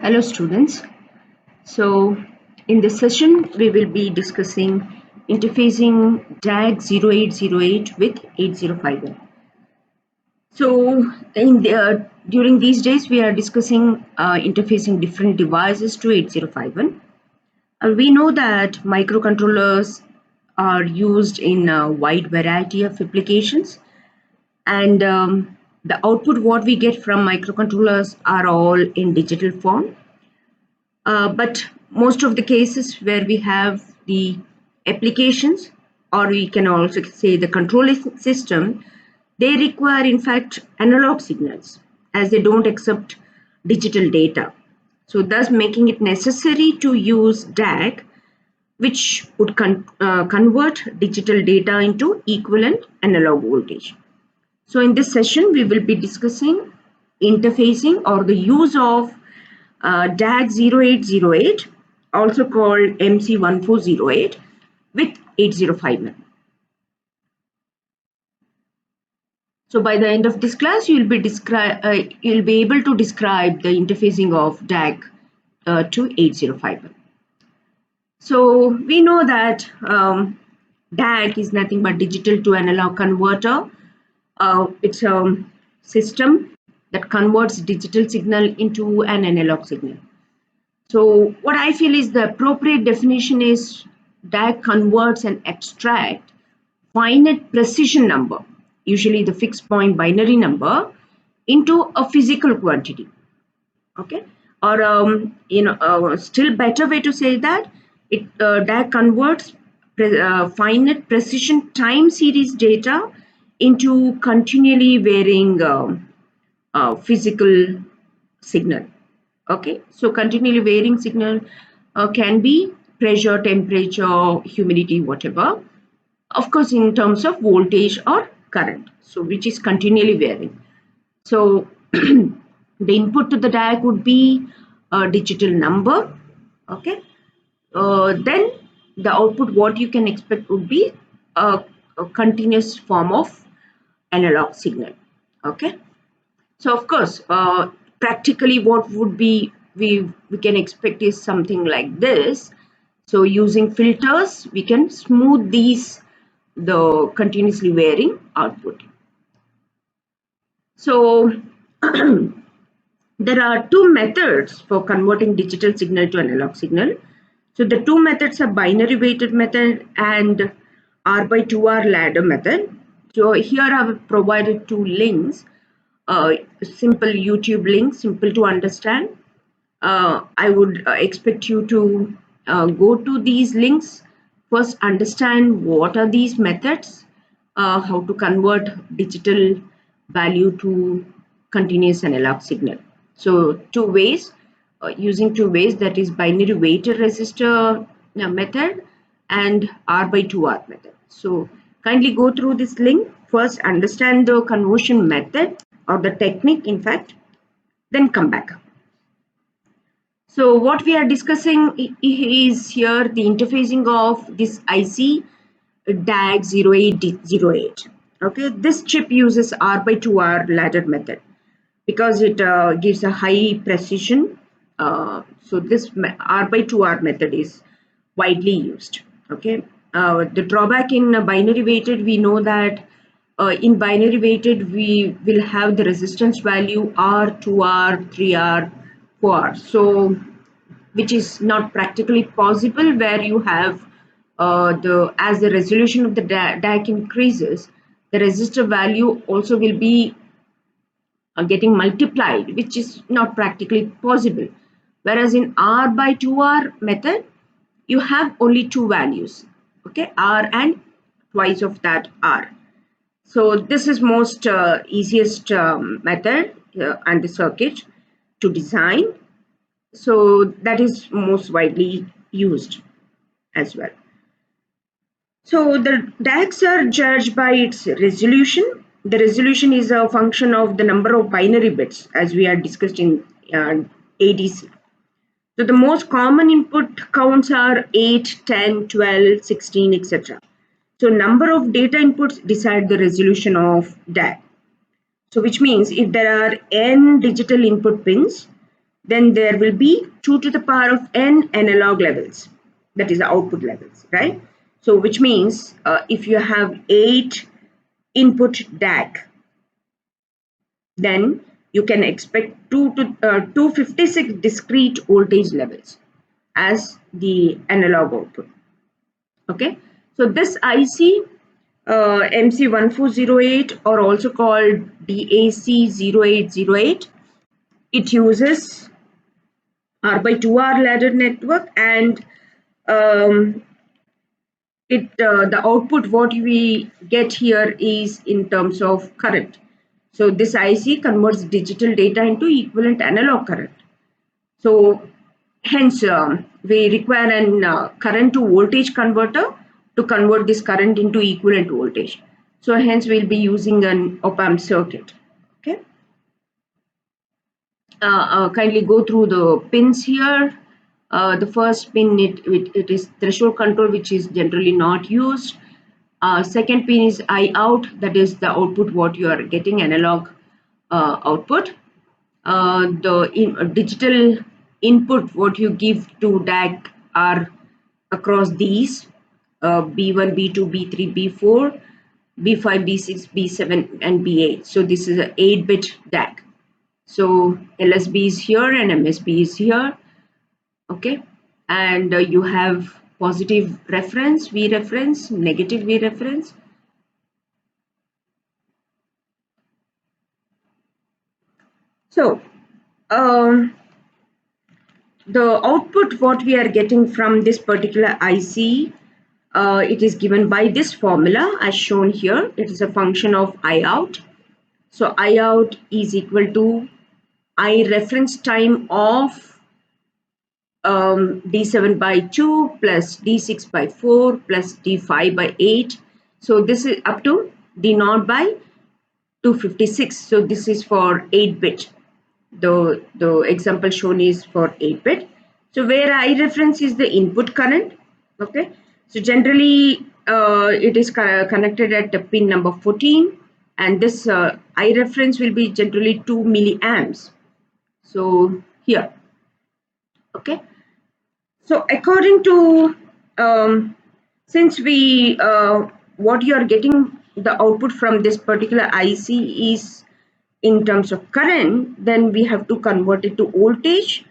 Hello students. So in this session we will be discussing interfacing DAG 0808 with 8051. So during these days we are discussing interfacing different devices to 8051. We know that microcontrollers are used in a wide variety of applications, and the output what we get from microcontrollers are all in digital form. But most of the cases where we have the applications, or we can also say the controlling system, they require in fact analog signals as they don't accept digital data. So thus making it necessary to use DAC, which would convert digital data into equivalent analog voltage. So in this session, we will be discussing interfacing or the use of DAG 0808, also called MC1408, with 8051. So by the end of this class, you'll be able to describe the interfacing of DAG to 8051. So we know that DAG is nothing but digital to analog converter. It's a system that converts digital signal into an analog signal. So what I feel is the appropriate definition is DAG converts and extract finite precision number, usually the fixed point binary number, into a physical quantity. Okay, or still better way to say that DAG converts finite precision time series data into continually varying physical signal. Okay, so continually varying signal can be pressure, temperature, humidity, whatever. Of course, in terms of voltage or current, so which is continually varying. So the input to the DAC would be a digital number. Okay, then the output what you can expect would be a continuous form of analog signal. Okay, so of course practically what would be we can expect is something like this. So using filters we can smooth the continuously varying output. So there are two methods for converting digital signal to analog signal. So the two methods are binary weighted method and R by 2R ladder method. So here I have provided two links, simple YouTube link, simple to understand. I would expect you to go to these links, first understand what are these methods, how to convert digital value to continuous analog signal. So using two ways, that is binary weighted resistor method and R by 2R method. So kindly go through this link, first understand the conversion method or the technique in fact, then come back. So what we are discussing is here the interfacing of this IC DAG 0808. Okay, this chip uses R by 2R ladder method because it gives a high precision. So this R by 2R method is widely used. Okay, the drawback in binary weighted, we know that in binary weighted we will have the resistance value R, 2R, 3R, 4R. So which is not practically possible, where you have as the resolution of the DAC increases, the resistor value also will be getting multiplied, which is not practically possible. Whereas in R by 2R method, you have only two values, okay, R and twice of that R. So this is most easiest method and the circuit to design. So that is most widely used as well. So the DACs are judged by its resolution. The resolution is a function of the number of binary bits, as we are discussed in ADC. So the most common input counts are 8, 10, 12, 16, etc. So number of data inputs decide the resolution of DAC. So which means if there are n digital input pins, then there will be 2 to the power of n analog levels, that is the output levels, right? So which means if you have 8 input DAC, then you can expect 256 discrete voltage levels as the analog output. Okay, so this IC MC1408, or also called DAC0808, it uses R by 2R ladder network, and um, the output what we get here is in terms of current. So this IC converts digital data into equivalent analog current. So hence we require an current to voltage converter to convert this current into equivalent voltage. So hence we'll be using an op-amp circuit. Okay. Kindly go through the pins here. The first pin, it is threshold control, which is generally not used. Second pin is I out, that is the output what you are getting, analog output. The digital input what you give to DAC are across these B1, B2, B3, B4, B5, B6, B7, and B8. So this is an 8-bit DAC. So LSB is here and MSB is here. Okay, and you have positive reference, V reference, negative V reference. So the output what we are getting from this particular IC, it is given by this formula as shown here. It is a function of I out. So I out is equal to I reference time of D7 by 2 plus D6 by 4 plus D5 by 8. So this is up to D0 by 256. So this is for 8-bit. The example shown is for 8-bit. So where I reference is the input current. Okay. So generally it is connected at pin number 14, and this I reference will be generally 2 milliamps. So here. Okay. So according to, since we, what you are getting the output from this particular IC is in terms of current, then we have to convert it to voltage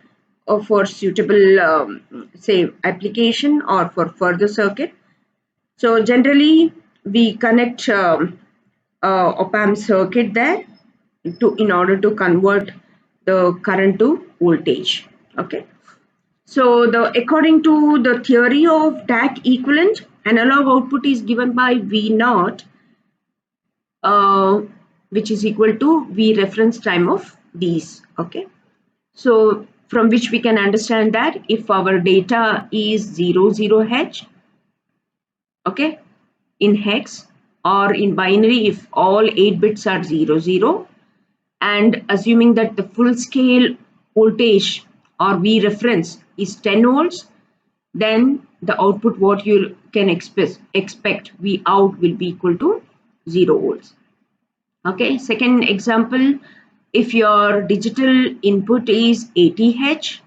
for suitable, say, application or for further circuit. So generally we connect op-amp circuit there in order to convert the current to voltage. Okay. So according to the theory of DAC equivalent, analog output is given by V naught, which is equal to V reference time of these. Okay. So from which we can understand that if our data is 00H, okay, in hex, or in binary if all 8 bits are 00, and assuming that the full scale voltage or V reference is 10 volts, then the output what you can expect V out will be equal to 0 volts. Okay, second example, if your digital input is 80H,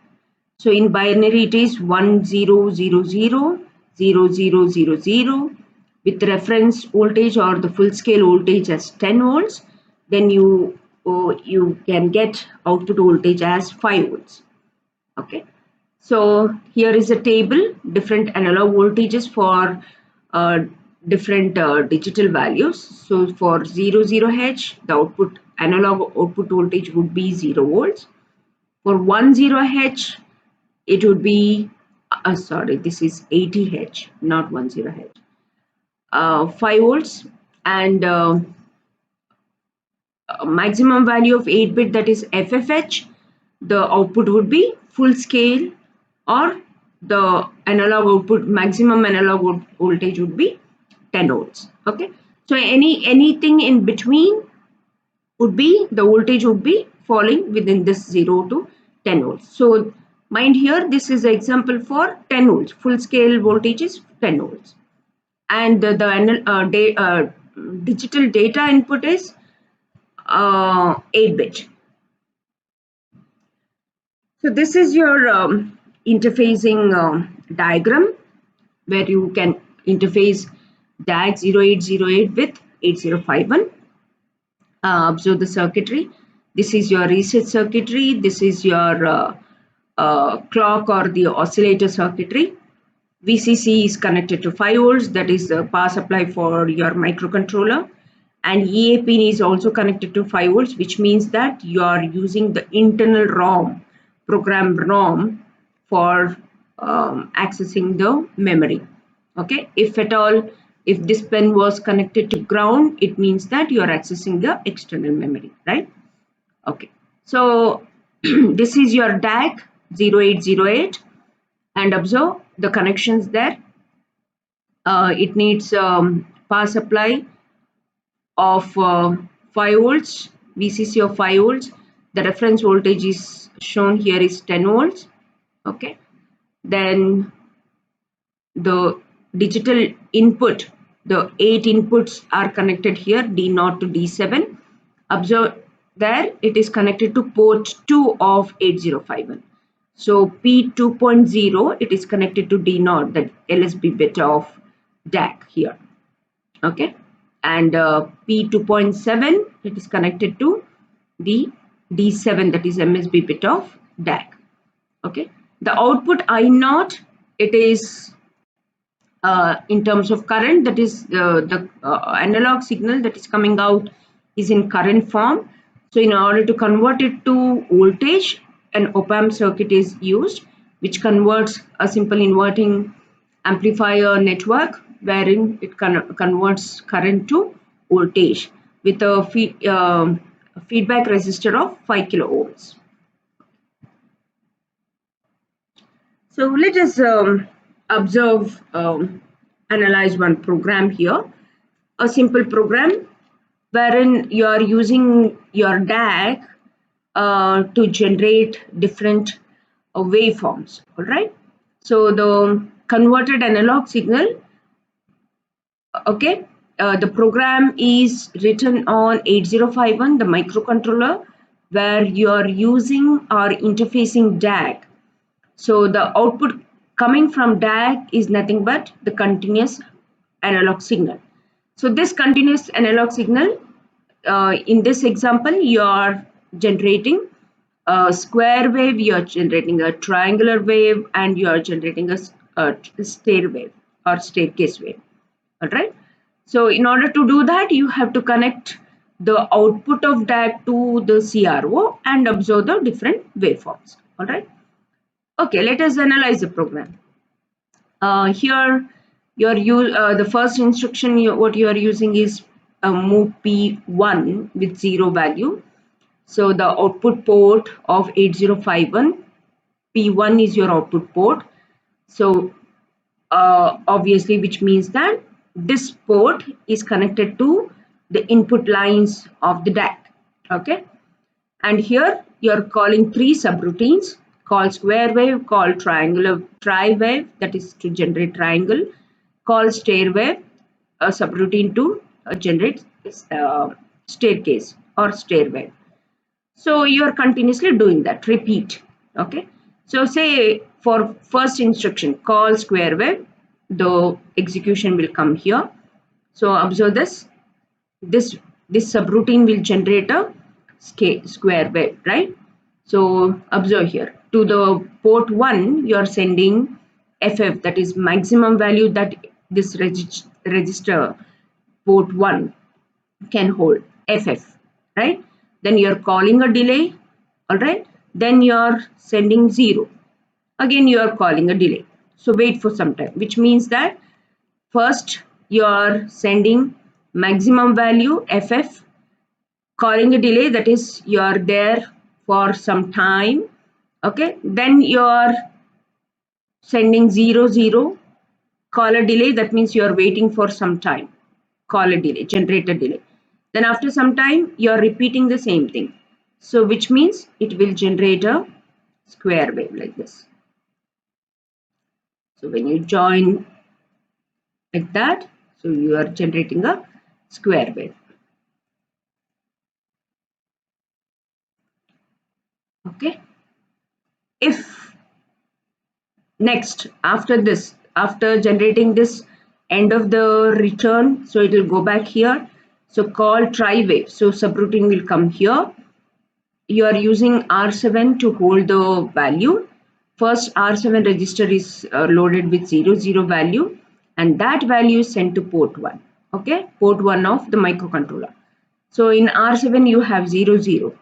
so in binary it is 10000000 with reference voltage or the full scale voltage as 10 volts, then you can get output voltage as 5 volts. Okay. So here is a table, different analog voltages for different digital values. So for 00H, the analog output voltage would be 0 volts. For 10H, it would be, sorry, this is 80H, not 10H, 5 volts, and maximum value of 8-bit, that is FFH, the output would be full scale, or the analog output, maximum analog voltage would be 10 volts. Okay, so anything in between would be, the voltage would be falling within this 0 to 10 volts. So mind here, this is an example for 10 volts, full scale voltage is 10 volts, and the digital data input is 8-bit. So this is your interfacing diagram where you can interface DAG 0808 with 8051. Observe the circuitry. This is your reset circuitry. This is your clock or the oscillator circuitry. VCC is connected to 5 volts, that is the power supply for your microcontroller. And EA pin is also connected to 5 volts, which means that you are using the internal ROM, program ROM, for accessing the memory. Okay, if at all, if this pin was connected to ground, it means that you are accessing the external memory, right? Okay, so this is your DAC 0808, and observe the connections there. It needs power supply of 5 volts, VCC of 5 volts. The reference voltage is shown here is 10 volts. Okay, then the digital input, the 8 inputs are connected here, D0 to D7. Observe there it is connected to port 2 of 8051. So P2.0, it is connected to D0, the LSB bit of DAC here. Okay, and P2.7, it is connected to the D7, that is MSB bit of DAC. Okay, the output I0, it is in terms of current, that is the analog signal that is coming out is in current form. So in order to convert it to voltage, an op-amp circuit is used, which converts a simple inverting amplifier network, wherein it converts current to voltage with a feedback resistor of 5 kilo ohms. So let us observe, analyze one program here, a simple program wherein you are using your DAC to generate different waveforms. All right. So the converted analog signal, okay, the program is written on 8051, the microcontroller, where you are using or interfacing DAC. So the output coming from DAC is nothing but the continuous analog signal. So this continuous analog signal, in this example, you are generating a square wave, you are generating a triangular wave, and you are generating a stair wave or staircase wave. All right. So in order to do that, you have to connect the output of DAC to the CRO and observe the different waveforms. All right. Okay, let us analyze the program. Here, the first instruction what you are using is move P1 with 0 value. So the output port of 8051, P1 is your output port. So obviously, which means that this port is connected to the input lines of the DAC. Okay, and here you're calling three subroutines: call square wave, call triangular tri wave, that is to generate triangle, call stair wave, a subroutine to generate staircase or stair wave. So you're continuously doing that, repeat. Okay, so say for first instruction, call square wave, the execution will come here. So observe this subroutine will generate a square wave, right? So observe here, to the port 1 you are sending FF, that is maximum value that this register port 1 can hold, FF, right? Then you are calling a delay, all right? Then you are sending 0, again you are calling a delay. So wait for some time, which means that first you are sending maximum value FF, calling a delay, that is you are there for some time. Okay, then you are sending 0 0, call a delay, that means you are waiting for some time, call a delay, generate a delay. Then after some time you are repeating the same thing, so which means it will generate a square wave like this. So when you join like that, so you are generating a square wave. Okay, If next, after generating this end of the return, so it will go back here. So call try wave. So subroutine will come here. You are using R7 to hold the value. First R7 register is loaded with 00 value, and that value is sent to port 1. Okay, port 1 of the microcontroller. So in R7 you have 00.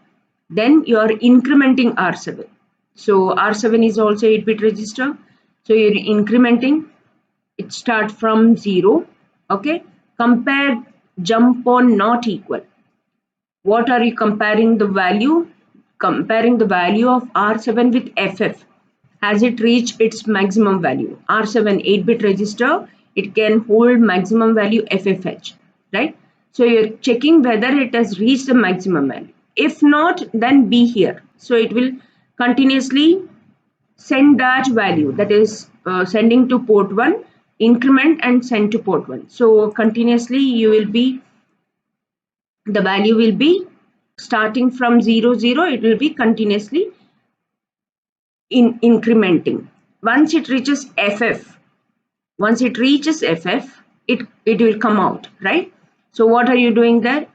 Then you are incrementing R7. So R7 is also 8-bit register. So you're incrementing. It starts from 0. Okay, compare jump on not equal. What are you comparing the value? Comparing the value of R7 with FF. Has it reached its maximum value? R7 8-bit register, it can hold maximum value FFH, right? So you're checking whether it has reached the maximum value. If not, then be here. So it will continuously send that value, that is sending to port 1, increment and send to port 1. So continuously you will be, the value will be starting from 00, it will be continuously incrementing. Once it reaches FF, it will come out, right? So what are you doing there?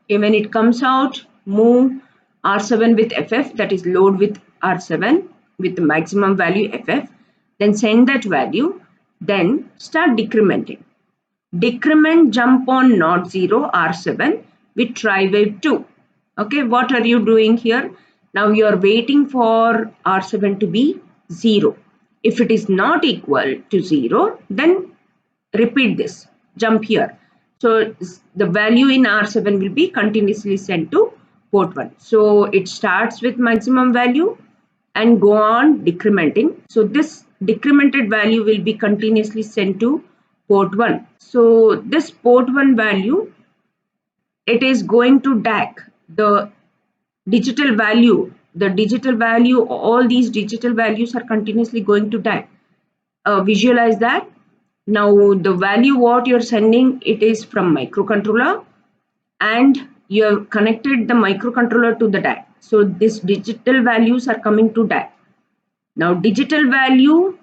When it comes out, move R7 with FF, that is load with R7 with the maximum value FF, then send that value, then start decrementing. Decrement jump on not 0 R7 with try wave 2. Okay, what are you doing here? Now you are waiting for R7 to be 0. If it is not equal to 0, then repeat this, jump here. So the value in R7 will be continuously sent to port 1. So it starts with maximum value and go on decrementing. So this decremented value will be continuously sent to port 1. So this port 1 value, it is going to DAC, the digital value. The digital value, all these digital values are continuously going to DAC. Visualize that. Now the value what you're sending, it is from microcontroller, and you have connected the microcontroller to the DAC. So these digital values are coming to DAC. Now digital value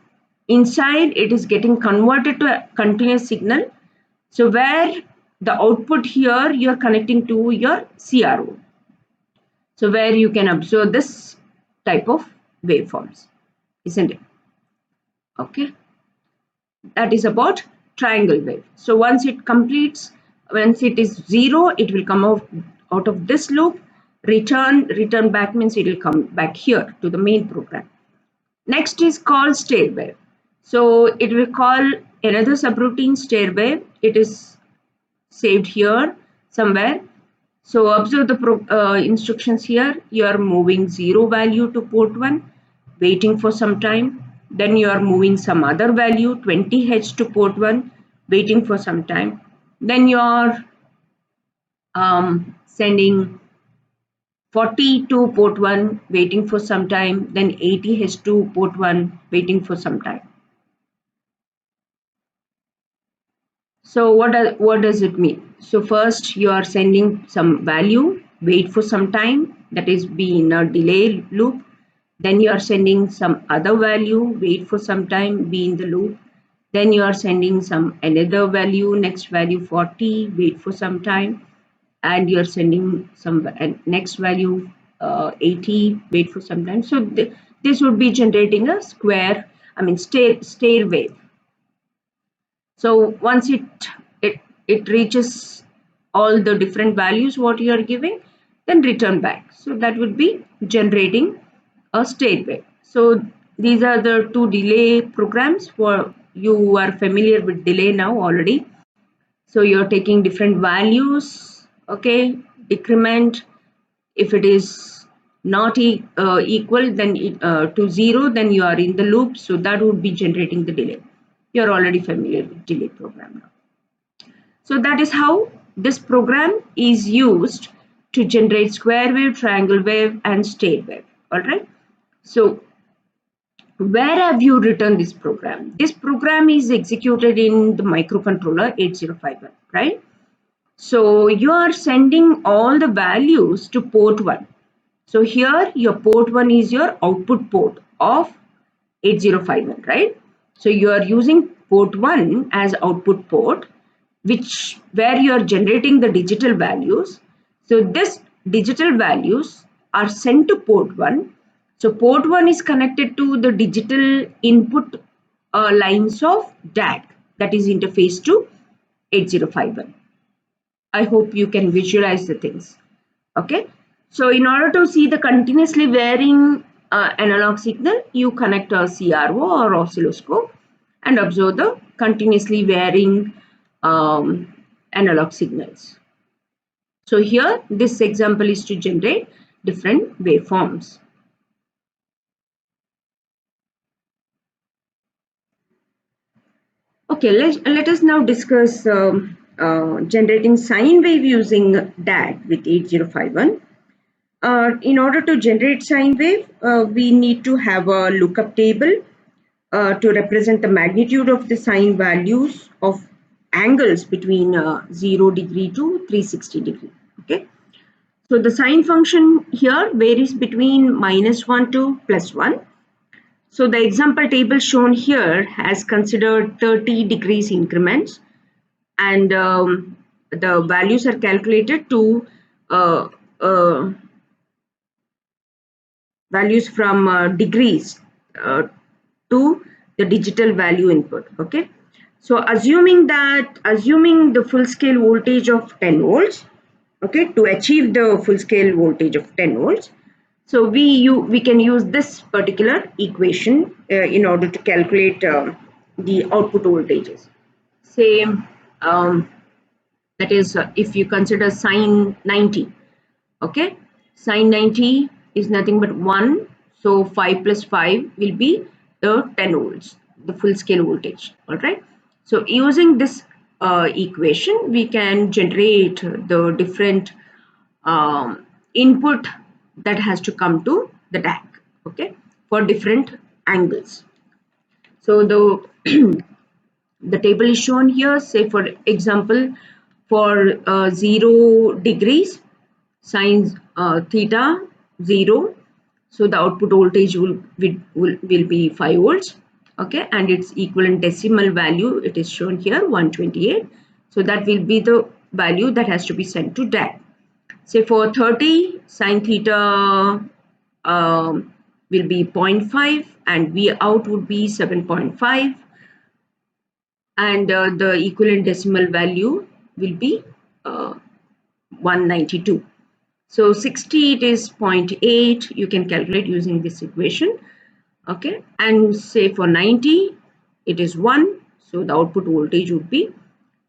inside, it is getting converted to a continuous signal. So where the output here, you are connecting to your CRO. So where you can observe this type of waveforms, isn't it? Okay. That is about triangle wave. So once it completes, once it is 0, it will come out of this loop. Return back means it will come back here to the main program. Next is called stair wave. So it will call another subroutine stair wave. It is saved here somewhere. So observe the instructions here. You are moving 0 value to port 1, waiting for some time. Then you are moving some other value 20H to port 1, waiting for some time. Then you are sending 40 to port 1, waiting for some time. Then 80H to port 1, waiting for some time. So what does it mean? So first you are sending some value, wait for some time, that is be in a delay loop. Then you are sending some other value, wait for some time, be in the loop. Then you are sending some another value, next value 40, wait for some time. And you are sending some next value 80, wait for some time. So this would be generating a stair wave. So once it reaches all the different values what you are giving, then return back. So that would be generating a stair wave. So these are the two delay programs. For you are familiar with delay now already. So you're taking different values, okay, decrement. If it is not equal then to 0, then you are in the loop. So that would be generating the delay. You're already familiar with delay program now. So that is how this program is used to generate square wave, triangle wave, and stair wave. All right. So where have you written this program? This program is executed in the microcontroller 8051, right? So you are sending all the values to port 1. So here your port 1 is your output port. of 8051, right? So you are using port 1 as output port, which where you are generating the digital values. So this digital values are sent to port 1. So port 1 is connected to the digital input lines of DAC, that is interface to 8051. I hope you can visualize the things. Okay. So in order to see the continuously varying analog signal, you connect a CRO or oscilloscope and observe the continuously varying um, analog signals. So here, this example is to generate different waveforms. Okay, let us now discuss generating sine wave using DAG with 8051. In order to generate sine wave, we need to have a lookup table to represent the magnitude of the sine values of angles between 0 degree to 360 degree. Okay. So the sine function here varies between -1 to +1. So the example table shown here has considered 30 degrees increments, and the values are calculated to uh, uh, values from degrees uh, to the digital value input. Okay. So assuming the full scale voltage of 10 volts, okay, to achieve the full scale voltage of 10 volts, so we can use this particular equation in order to calculate the output voltages. Say that is if you consider sine 90, okay, sine 90 is nothing but 1, so 5 plus 5 will be the 10 volts, the full scale voltage. All right, so using this equation we can generate the different input that has to come to the DAC, okay, for different angles. So the the table is shown here. Say for example, for 0 degrees sine theta 0, so the output voltage will be 5 volts, okay, and its equivalent decimal value, it is shown here, 128. So that will be the value that has to be sent to DAC. Say for 30, sine theta will be 0.5 and V out would be 7.5, and the equivalent decimal value will be 192. So 60, it is 0.8. You can calculate using this equation. Okay. And say for 90, it is 1. So the output voltage would be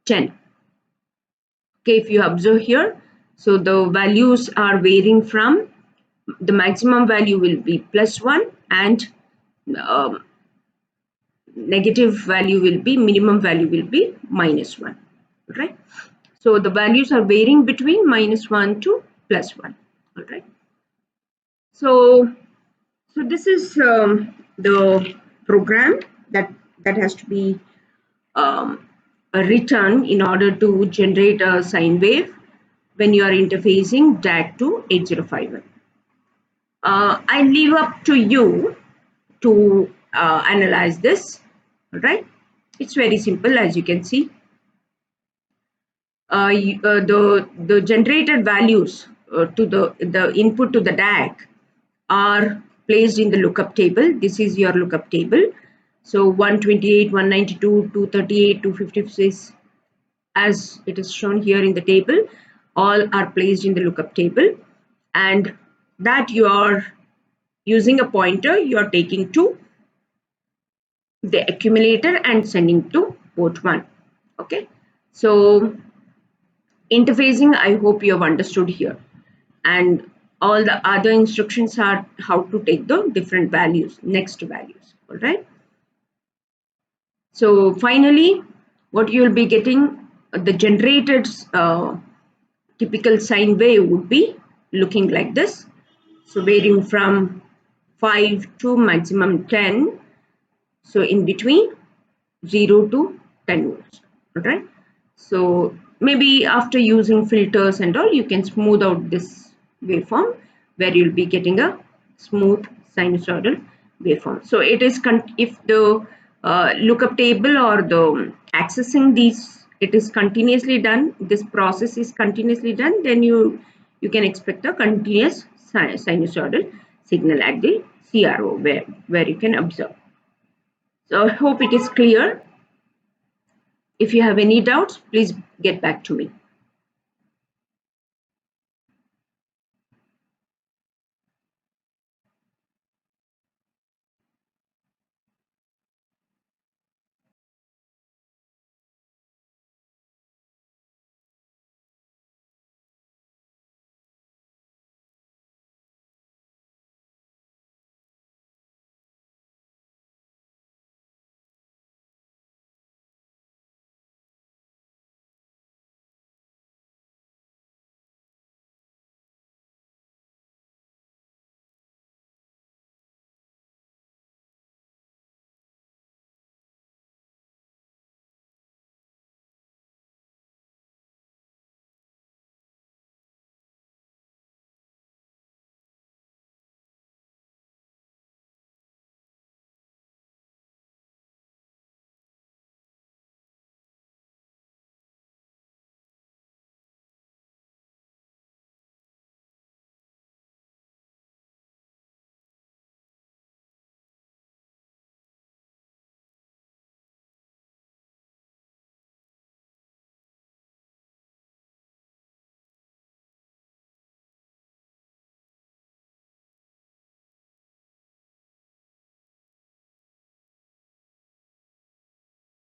10. Okay. If you observe here, so the values are varying from the maximum value will be +1 and um, negative value will be, minimum value will be -1. Right. So the values are varying between -1 to +1. All right. So this is the program that has to be written in order to generate a sine wave when you are interfacing DAC to 8051. I leave up to you to analyze this. All right. It's very simple, as you can see. The generated values to the input to the DAC are placed in the lookup table. This is your lookup table. So 128, 192, 238, 256, as it is shown here in the table, all are placed in the lookup table, and that you are using a pointer, you are taking to the accumulator and sending to port 1. Okay. So interfacing, I hope you have understood here, and all the other instructions are how to take the different values, next values. All right. So finally, what you will be getting, the generated typical sine wave would be looking like this. So varying from 5 to maximum 10. So in between 0 to 10 volts. All right. So maybe after using filters and all, you can smooth out this waveform where you'll be getting a smooth sinusoidal waveform. So it is if the lookup table or the accessing these, it is continuously done, this process is continuously done, then you can expect a continuous sinusoidal signal at the CRO where you can observe. So I hope it is clear. If you have any doubts, please get back to me.